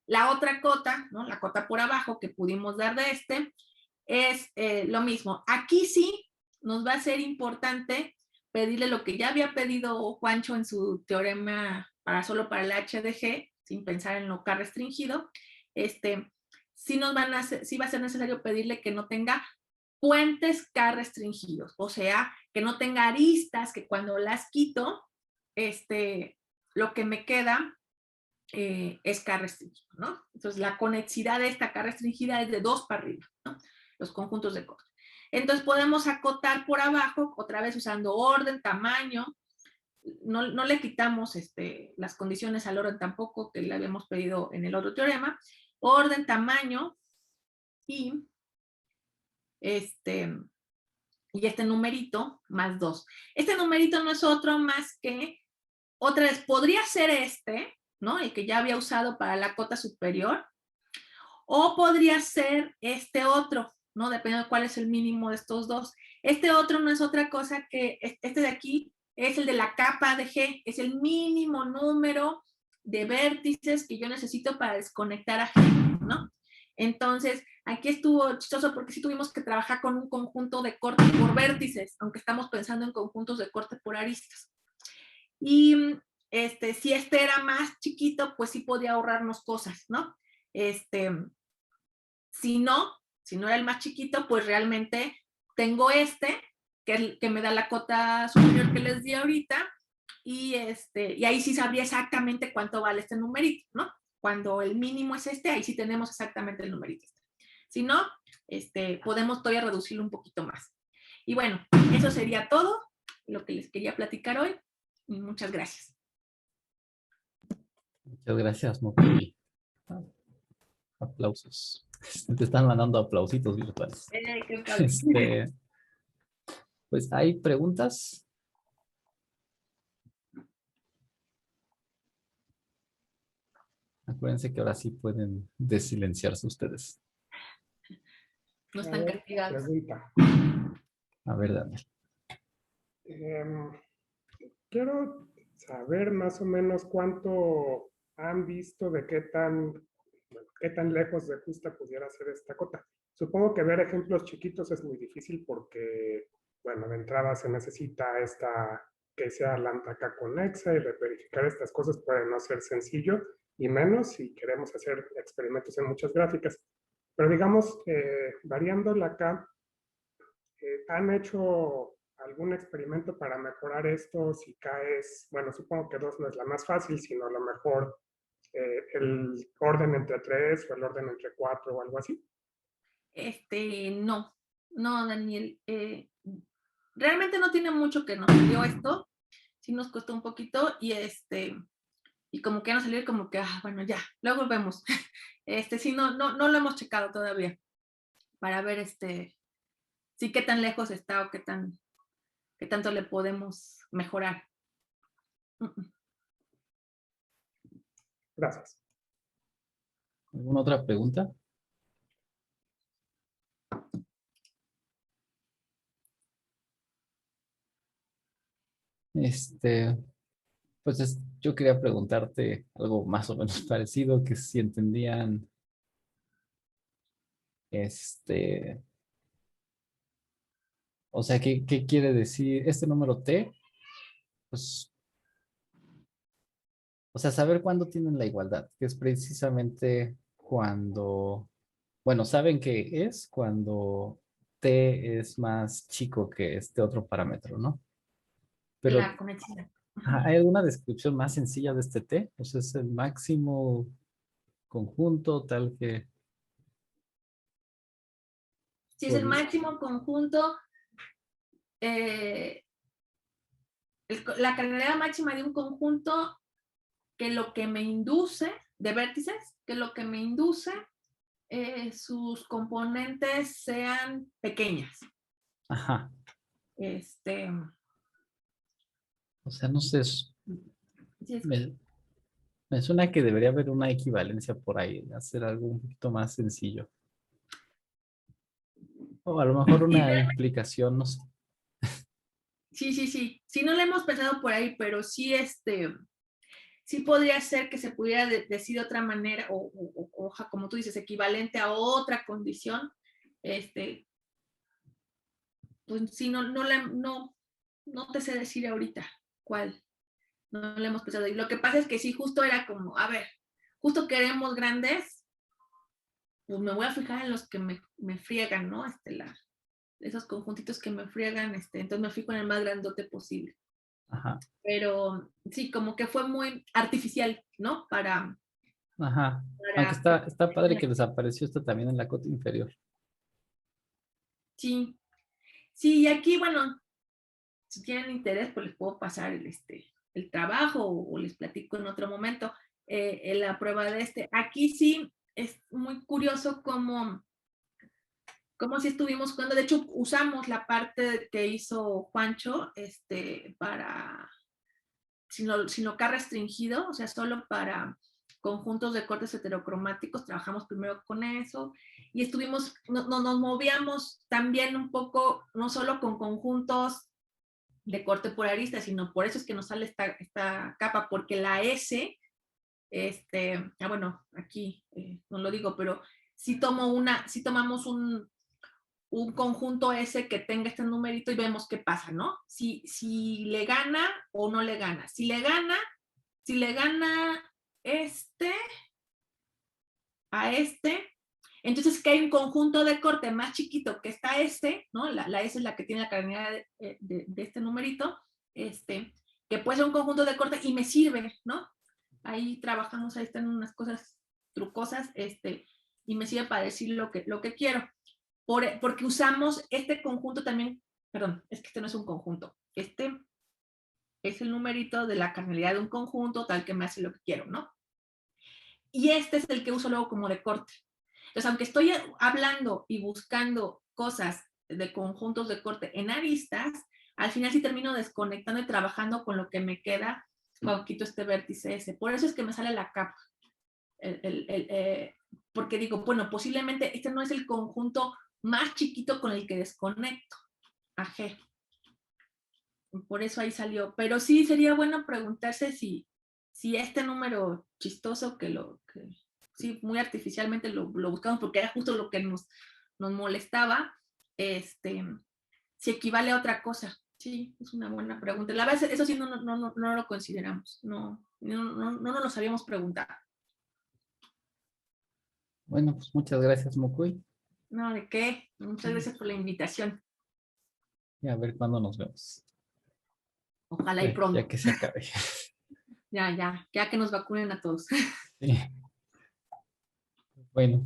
B: La otra cota, ¿no? La cota por abajo que pudimos dar de es lo mismo. Aquí sí nos va a ser importante pedirle lo que ya había pedido Juancho en su teorema solo para el HDG, sin pensar en lo K restringido. Sí va a ser necesario pedirle que no tenga puentes K restringidos, o sea, que no tenga aristas, que cuando las quito, lo que me queda es K restringido, ¿no? Entonces, la conexidad de esta K restringida es de 2 para arriba, ¿no? Los conjuntos de corte. Entonces, podemos acotar por abajo, otra vez usando orden, tamaño, no le quitamos las condiciones al orden tampoco, que le habíamos pedido en el otro teorema, orden, tamaño, y este numerito más 2. Este numerito no es otro más que, otra vez, podría ser ¿no? El que ya había usado para la cota superior, o podría ser este otro, ¿no? Dependiendo de cuál es el mínimo de estos dos. Este otro no es otra cosa que, este de aquí es el de la capa de G, es el mínimo número de vértices que yo necesito para desconectar a G, ¿no? Entonces, aquí estuvo chistoso porque sí tuvimos que trabajar con un conjunto de corte por vértices, aunque estamos pensando en conjuntos de corte por aristas. Y si era más chiquito, pues sí podía ahorrarnos cosas, ¿no? Si no era el más chiquito, pues realmente tengo que me da la cota superior que les di ahorita, y ahí sí sabría exactamente cuánto vale este numerito, ¿no? Cuando el mínimo es ahí sí tenemos exactamente el numerito. Si no, podemos todavía reducirlo un poquito más. Y bueno, eso sería todo lo que les quería platicar hoy. Muchas gracias.
A: Muchas gracias, Moki. Aplausos. Te están mandando aplausitos virtuales.
B: Qué padre.
A: Pues hay preguntas. acuérdense que ahora sí pueden desilenciarse ustedes.
B: No
C: A
B: están
C: ver,
B: castigados.
C: pregunta.
A: A ver, Daniel.
C: Quiero saber más o menos cuánto han visto de qué tan lejos de justa pudiera ser esta cota. Supongo que ver ejemplos chiquitos es muy difícil porque, bueno, de entrada se necesita que sea lambda-k conexa y verificar estas cosas puede no ser sencillo y menos si queremos hacer experimentos en muchas gráficas. Pero digamos, variando la k, ¿han hecho algún experimento para mejorar esto? Si K es, bueno, supongo que 2 no es la más fácil, sino a lo mejor el orden entre 3 o el orden entre 4 o algo así.
B: No, no, Daniel. Realmente no tiene mucho que nos dio esto. Sí nos costó un poquito y como que no salir como que, bueno, ya, luego vemos. Sí, no lo hemos checado todavía para ver sí qué tan lejos está o qué tanto le podemos mejorar.
C: Gracias.
A: ¿Alguna otra pregunta? Pues yo quería preguntarte algo más o menos parecido, que si entendían, o sea, ¿qué quiere decir este número T? Pues, o sea, saber cuándo tienen la igualdad, que es precisamente cuando, bueno, saben que es cuando T es más chico que este otro parámetro, ¿no? Pero,
B: La conexión.
A: ¿hay alguna descripción más sencilla de este T? O sea, es el máximo conjunto tal que...
B: Si es el máximo conjunto, la cardinalidad máxima de un conjunto que lo que me induce, de vértices, que lo que me induce sus componentes sean pequeñas.
A: Ajá. O sea, no sé, me suena que debería haber una equivalencia por ahí, hacer algo un poquito más sencillo. O a lo mejor una implicación, no sé.
B: Sí. Sí, no lo hemos pensado por ahí, pero sí, sí podría ser que se pudiera decir de otra manera, o como tú dices, equivalente a otra condición. Pues sí, no te sé decir ahorita cuál. No le hemos pensado. Y lo que pasa es que sí, justo era como, a ver, justo queremos grandes, pues me voy a fijar en los que me friegan, ¿no? Esos conjuntitos que me friegan, entonces me fijo en el más grandote posible.
A: Ajá.
B: Pero sí, como que fue muy artificial, ¿no?
A: Ajá. Aunque está padre que desapareció esto también en la cota inferior.
B: Sí. Sí, y aquí, bueno, si tienen interés, pues les puedo pasar el trabajo o les platico en otro momento en la prueba de Aquí sí es muy curioso como si estuvimos jugando. De hecho, usamos la parte que hizo Juancho para sin lo K restringido, o sea, solo para conjuntos de cortes heterocromáticos. Trabajamos primero con eso y nos movíamos también un poco, no solo con conjuntos de corte por arista, sino por eso es que nos sale esta capa, porque la S, bueno, aquí no lo digo, pero si tomamos un conjunto S que tenga este numerito y vemos qué pasa, ¿no? Si le gana o no le gana. Si le gana a entonces que hay un conjunto de corte más chiquito que está ¿no? La S es la que tiene la cardinalidad de este numerito, que puede ser un conjunto de corte y me sirve, ¿no? Ahí trabajamos, ahí están unas cosas trucosas, y me sirve para decir lo que quiero. Porque usamos este conjunto también, perdón, es que no es un conjunto, es el numerito de la cardinalidad de un conjunto tal que me hace lo que quiero, ¿no? Y este es el que uso luego como de corte. Entonces, aunque estoy hablando y buscando cosas de conjuntos de corte en aristas, al final sí termino desconectando y trabajando con lo que me queda cuando quito este vértice S. Por eso es que me sale la capa. porque digo, bueno, posiblemente este no es el conjunto más chiquito con el que desconecto a G. Por eso ahí salió. Pero sí sería bueno preguntarse si este número chistoso que sí, muy artificialmente lo buscamos porque era justo lo que nos molestaba, si equivale a otra cosa. Sí, es una buena pregunta. La verdad, eso sí no lo consideramos. No nos lo sabíamos preguntar.
A: Bueno, pues muchas gracias, Mokuy.
B: No, ¿de qué? Muchas gracias por la invitación.
A: Y a ver cuándo nos vemos.
B: Ojalá y pronto.
A: Ya que se acabe.
B: Ya que nos vacunen a todos.
A: Sí. Bueno.